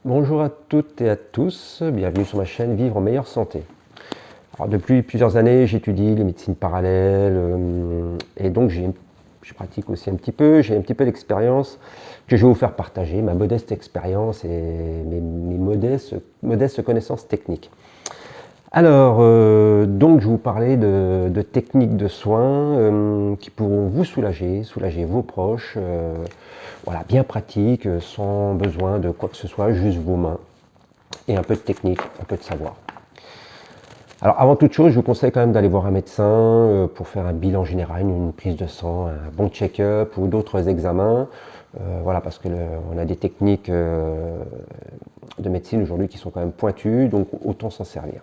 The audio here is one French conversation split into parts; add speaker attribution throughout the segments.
Speaker 1: Bonjour à toutes et à tous, bienvenue sur ma chaîne Vivre en meilleure santé. Alors, depuis plusieurs années, j'étudie les médecines parallèles et donc je pratique aussi un petit peu, j'ai un petit peu d'expérience que je vais vous faire partager, ma modeste expérience et mes modestes connaissances techniques. Alors, donc je vais vous parler de techniques de soins qui pourront vous soulager vos proches, voilà, bien pratiques, sans besoin de quoi que ce soit, juste vos mains et un peu de technique, un peu de savoir. Alors avant toute chose, je vous conseille quand même d'aller voir un médecin pour faire un bilan général, une prise de sang, un bon check-up ou d'autres examens. Voilà, parce que on a des techniques de médecine aujourd'hui qui sont quand même pointues, donc autant s'en servir.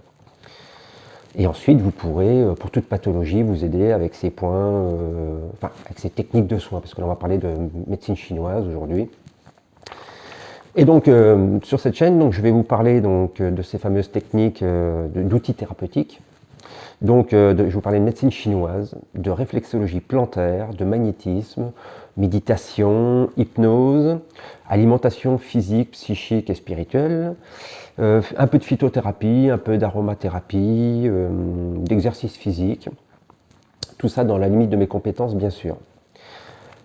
Speaker 1: Et ensuite, vous pourrez, pour toute pathologie, vous aider avec ces points, enfin, avec ces techniques de soins, parce que là, on va parler de médecine chinoise aujourd'hui. Et donc, sur cette chaîne, donc, je vais vous parler donc, de ces fameuses techniques d'outils thérapeutiques. Donc, je vais vous parler de médecine chinoise, de réflexologie plantaire, de magnétisme, méditation, hypnose, alimentation physique, psychique et spirituelle, un peu de phytothérapie, un peu d'aromathérapie, d'exercice physique. Tout ça dans la limite de mes compétences, bien sûr.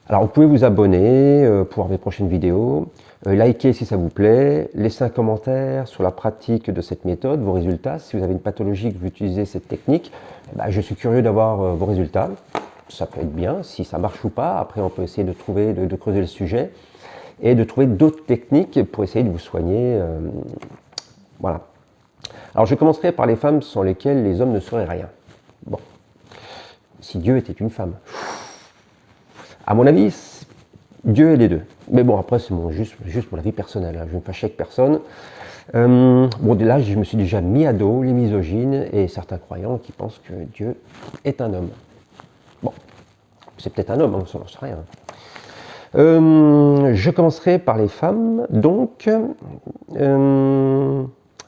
Speaker 1: Alors, vous pouvez vous abonner pour voir mes prochaines vidéos, liker si ça vous plaît, laisser un commentaire sur la pratique de cette méthode, vos résultats. Si vous avez une pathologie que vous utilisez cette technique, je suis curieux d'avoir vos résultats. Ça peut être bien, si ça marche ou pas. Après, on peut essayer de trouver, de creuser le sujet et de trouver d'autres techniques pour essayer de vous soigner. Voilà. Alors, je commencerai par les femmes sans lesquelles les hommes ne seraient rien. Bon, si Dieu était une femme. À mon avis, Dieu est les deux. Mais bon, après, c'est juste mon avis personnel. Hein. Je ne me fâche avec personne. Bon, là, je me suis déjà mis à dos les misogynes et certains croyants qui pensent que Dieu est un homme. Bon, c'est peut-être un homme, hein, ça n'en sait rien. Je commencerai par les femmes. Donc,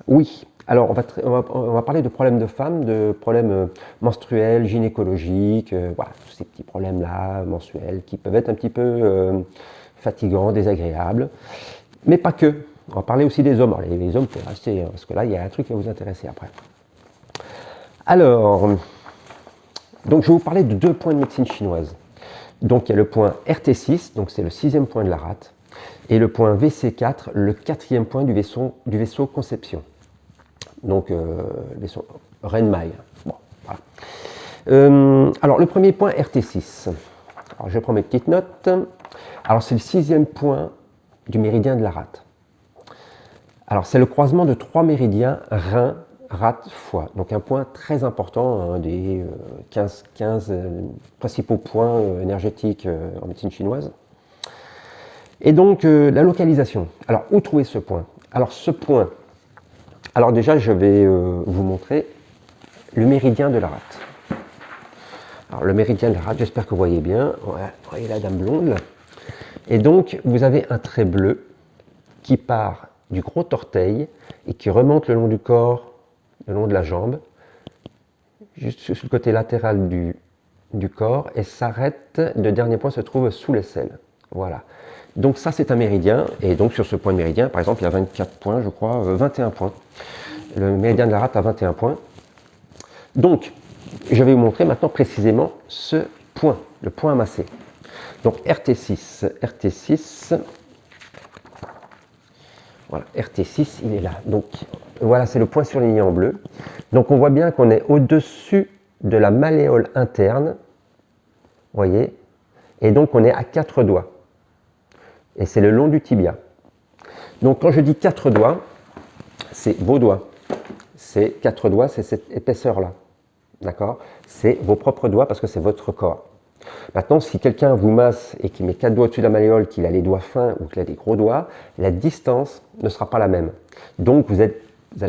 Speaker 1: oui. Alors, on va parler de problèmes de femmes, de problèmes menstruels, gynécologiques, voilà, tous ces petits problèmes-là, menstruels, qui peuvent être un petit peu fatigants, désagréables. Mais pas que. On va parler aussi des hommes. Alors, les hommes, vous pouvez rester, parce que là, il y a un truc qui va vous intéresser après. Alors, donc je vais vous parler de 2 points de médecine chinoise. Donc, il y a le point RT6, donc c'est le 6e point de la rate, et le point VC4, le 4e point du vaisseau conception. Donc, vaisseau Renmai. Bon, voilà. Alors, le premier point RT6. Alors, je prends mes petites notes. Alors, c'est le 6e point du méridien de la rate. Alors, c'est le croisement de 3 méridiens rein, rate, foie. Donc, un point très important, un des 15 principaux points énergétiques en médecine chinoise. Et donc, la localisation. Alors, où trouver ce point? Alors, ce point, alors déjà, je vais vous montrer le méridien de la rate. Alors, le méridien de la rate, j'espère que vous voyez bien. Ouais, vous voyez la dame blonde. Et donc, vous avez un trait bleu qui part du gros orteil et qui remonte le long du corps, le long de la jambe, juste sur le côté latéral du corps et s'arrête, le dernier point se trouve sous l'aisselle. Voilà. Donc ça c'est un méridien et donc sur ce point de méridien, par exemple il y a 24 points je crois, 21 points. Le méridien de la rate a 21 points. Donc je vais vous montrer maintenant précisément ce point, le point amassé. Donc RT6, voilà, RT6, il est là. Donc voilà, c'est le point surligné en bleu. Donc on voit bien qu'on est au-dessus de la malléole interne, vous voyez, et donc on est à 4 doigts. Et c'est le long du tibia. Donc quand je dis 4 doigts, c'est vos doigts. C'est 4 doigts, c'est cette épaisseur-là. D'accord? C'est vos propres doigts parce que c'est votre corps. Maintenant, si quelqu'un vous masse et qui met 4 doigts au-dessus de la malléole, qu'il a les doigts fins ou qu'il a des gros doigts, la distance ne sera pas la même. Donc, vous allez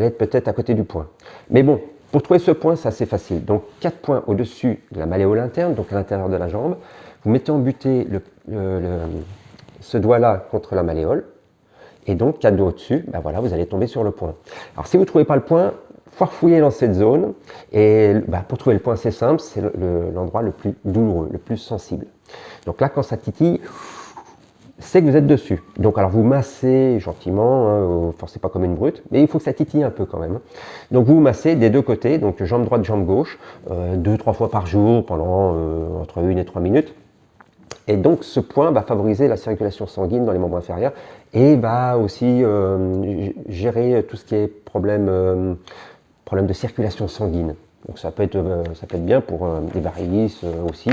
Speaker 1: être peut-être à côté du point. Mais bon, pour trouver ce point, c'est assez facile. Donc, 4 points au-dessus de la malléole interne, donc à l'intérieur de la jambe. Vous mettez en butée ce doigt-là contre la malléole. Et donc, 4 doigts au-dessus, ben voilà, vous allez tomber sur le point. Alors, si vous ne trouvez pas le point, farfouiller dans cette zone et pour trouver le point c'est simple, c'est l'endroit le plus douloureux, le plus sensible. Donc là quand ça titille, c'est que vous êtes dessus. Donc alors vous massez gentiment, hein, vous forcez pas comme une brute, mais il faut que ça titille un peu quand même. Donc vous massez des deux côtés, donc jambe droite, jambe gauche, 2-3 fois par jour pendant entre 1 et 3 minutes. Et donc ce point va favoriser la circulation sanguine dans les membres inférieurs et va aussi gérer tout ce qui est problème de circulation sanguine. Donc ça peut être bien pour des varices aussi.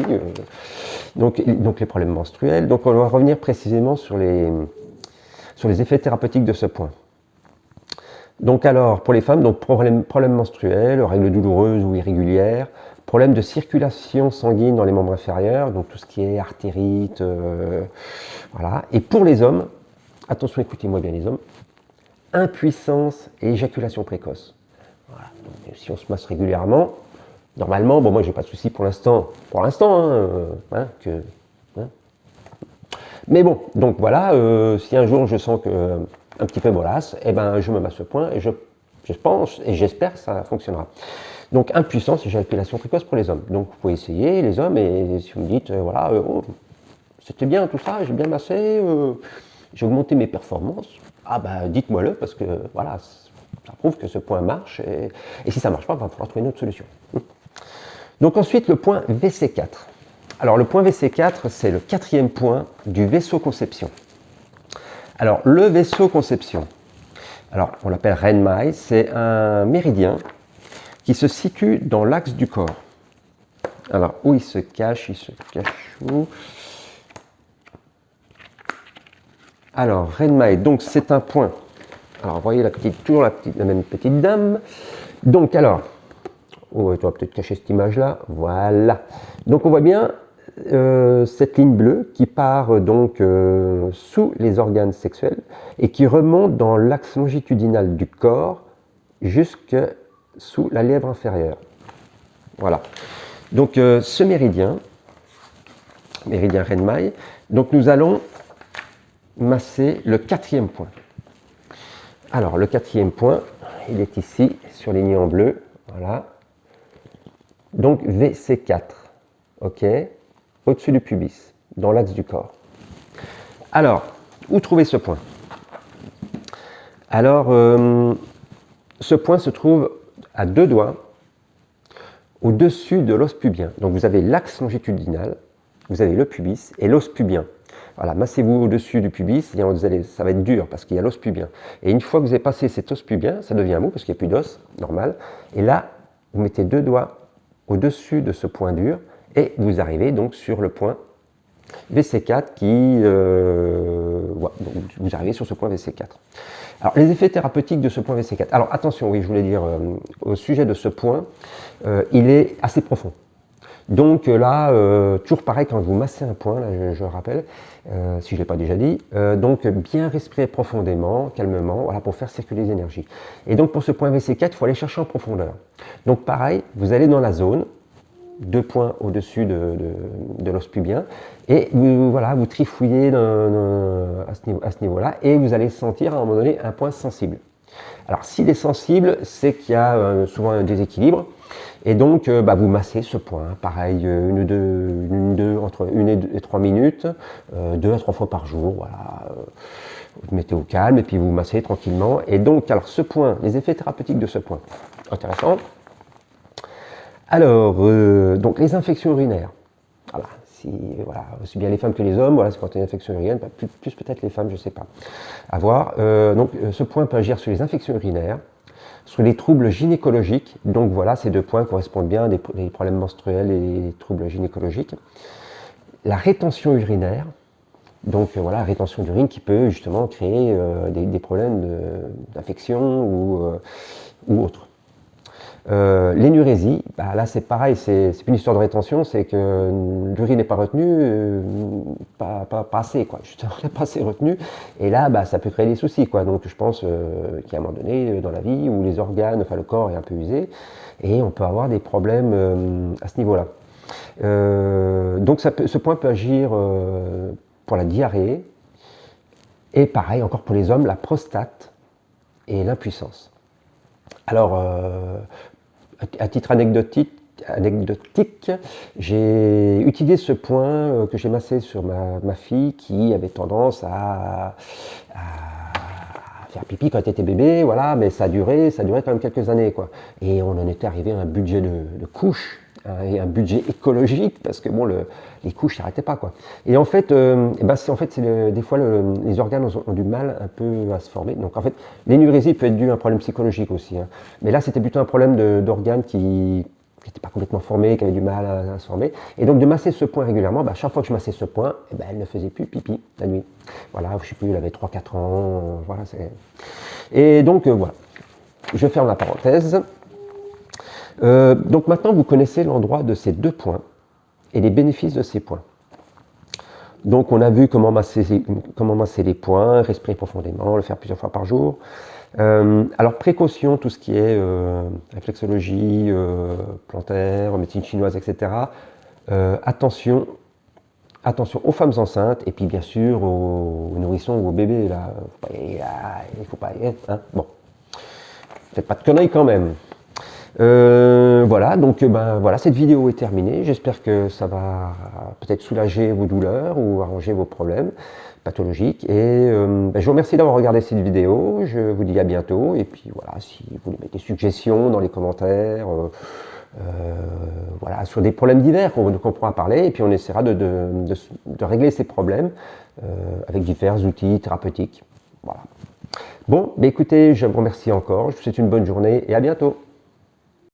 Speaker 1: Donc les problèmes menstruels. Donc on va revenir précisément sur les effets thérapeutiques de ce point. Donc alors pour les femmes, donc problème menstruel, règles douloureuses ou irrégulières, problème de circulation sanguine dans les membres inférieurs, donc tout ce qui est artérite, voilà. Et pour les hommes, attention, écoutez-moi bien les hommes, impuissance et éjaculation précoce. Voilà. Donc, si on se masse régulièrement, normalement, bon moi j'ai pas de souci pour l'instant, mais bon, donc voilà, si un jour je sens que un petit peu mollasse, eh ben je me masse ce point et je pense et j'espère que ça fonctionnera. Donc impuissance, éjaculation précoce pour les hommes. Donc vous pouvez essayer les hommes et si vous me dites voilà, c'était bien tout ça, j'ai bien massé, j'ai augmenté mes performances, ah bah dites-moi-le parce que voilà, ça prouve que ce point marche et si ça ne marche pas, il va falloir trouver une autre solution. Donc ensuite le point VC4. Alors le point VC4, c'est le 4e point du vaisseau conception. Alors le vaisseau conception, alors on l'appelle Renmai, c'est un méridien qui se situe dans l'axe du corps. Alors où il se cache où? Alors Renmai, donc c'est un point. Alors vous voyez toujours la même petite dame. Donc alors, on va peut-être cacher cette image-là. Voilà. Donc on voit bien cette ligne bleue qui part donc sous les organes sexuels et qui remonte dans l'axe longitudinal du corps jusque sous la lèvre inférieure. Voilà. Donc ce méridien Renmai, donc nous allons masser le 4e point. Alors le 4e point, il est ici surligné en bleu. Voilà. Donc VC4. Ok. Au-dessus du pubis, dans l'axe du corps. Alors, où trouver ce point? Alors, ce point se trouve à 2 doigts au-dessus de l'os pubien. Donc vous avez l'axe longitudinal, vous avez le pubis et l'os pubien. Voilà, massez-vous au-dessus du pubis, ça va être dur parce qu'il y a l'os pubien. Et une fois que vous avez passé cet os pubien, ça devient mou parce qu'il n'y a plus d'os, normal. Et là, vous mettez 2 doigts au-dessus de ce point dur et vous arrivez donc sur le point VC4 donc vous arrivez sur ce point VC4. Alors les effets thérapeutiques de ce point VC4. Alors attention, oui, je voulais dire au sujet de ce point, il est assez profond. Donc là, toujours pareil quand vous massez un point, là, je rappelle, si je ne l'ai pas déjà dit, donc bien respirer profondément, calmement, voilà, pour faire circuler les énergies. Et donc pour ce point VC4, il faut aller chercher en profondeur. Donc pareil, vous allez dans la zone, 2 points au-dessus de l'os pubien, et vous trifouillez à ce niveau-là, et vous allez sentir à un moment donné un point sensible. Alors s'il est sensible, c'est qu'il y a souvent un déséquilibre, et donc vous massez ce point, pareil, entre 1 et 3 minutes, 2 à 3 fois par jour, voilà. Vous mettez au calme, et puis vous massez tranquillement, et donc alors ce point, les effets thérapeutiques de ce point, intéressant. Alors, donc les infections urinaires. Voilà, aussi bien les femmes que les hommes, voilà, c'est quand il y a une infection urinaire, plus peut-être les femmes, je ne sais pas. À voir. Donc, ce point peut agir sur les infections urinaires, sur les troubles gynécologiques. Donc voilà, ces 2 points correspondent bien des problèmes menstruels et les troubles gynécologiques. La rétention urinaire. Donc voilà, rétention d'urine qui peut justement créer des problèmes d'infection ou autres. L'énurésie, là c'est pareil, c'est plus une histoire de rétention, c'est que l'urine n'est pas retenue, pas assez, quoi. Justement, pas assez retenue, et là ça peut créer des soucis, quoi. Donc je pense qu'il y a un moment donné dans la vie où les organes, enfin le corps est un peu usé, et on peut avoir des problèmes à ce niveau-là. Donc ce point peut agir pour la diarrhée, et pareil encore pour les hommes, la prostate et l'impuissance. Alors, à titre anecdotique, anecdotique, j'ai utilisé ce point que j'ai massé sur ma fille qui avait tendance à faire pipi quand elle était bébé, voilà, mais ça a duré quand même quelques années, quoi. Et on en était arrivé à un budget de couches, hein, et un budget écologique, parce que bon, les couches s'arrêtaient pas, quoi. Et en fait, des fois, les organes ont du mal un peu à se former. Donc en fait, l'énurésie peut être due à un problème psychologique aussi, hein. Mais là, c'était plutôt un problème d'organes qui n'était pas complètement formé, qui avait du mal à se former. Et donc de masser ce point régulièrement, chaque fois que je massais ce point, elle ne faisait plus pipi la nuit. Voilà, je ne sais plus, elle avait 3-4 ans. Voilà, et donc voilà, je ferme la parenthèse. Donc maintenant, vous connaissez l'endroit de ces 2 points et les bénéfices de ces points. Donc on a vu comment masser les points, respirer profondément, le faire plusieurs fois par jour. Alors précaution, tout ce qui est réflexologie, plantaire, médecine chinoise, etc. Attention aux femmes enceintes et puis bien sûr aux nourrissons ou aux bébés. Là, il faut pas y être. Hein. Bon, faites pas de conneries quand même. Voilà, donc voilà, cette vidéo est terminée. J'espère que ça va peut-être soulager vos douleurs ou arranger vos problèmes pathologiques. Et je vous remercie d'avoir regardé cette vidéo. Je vous dis à bientôt. Et puis voilà, si vous voulez mettre des suggestions dans les commentaires, voilà, sur des problèmes divers qu'on pourra parler. Et puis on essaiera de régler ces problèmes avec divers outils thérapeutiques. Voilà. Bon, écoutez, je vous remercie encore. Je vous souhaite une bonne journée et à bientôt.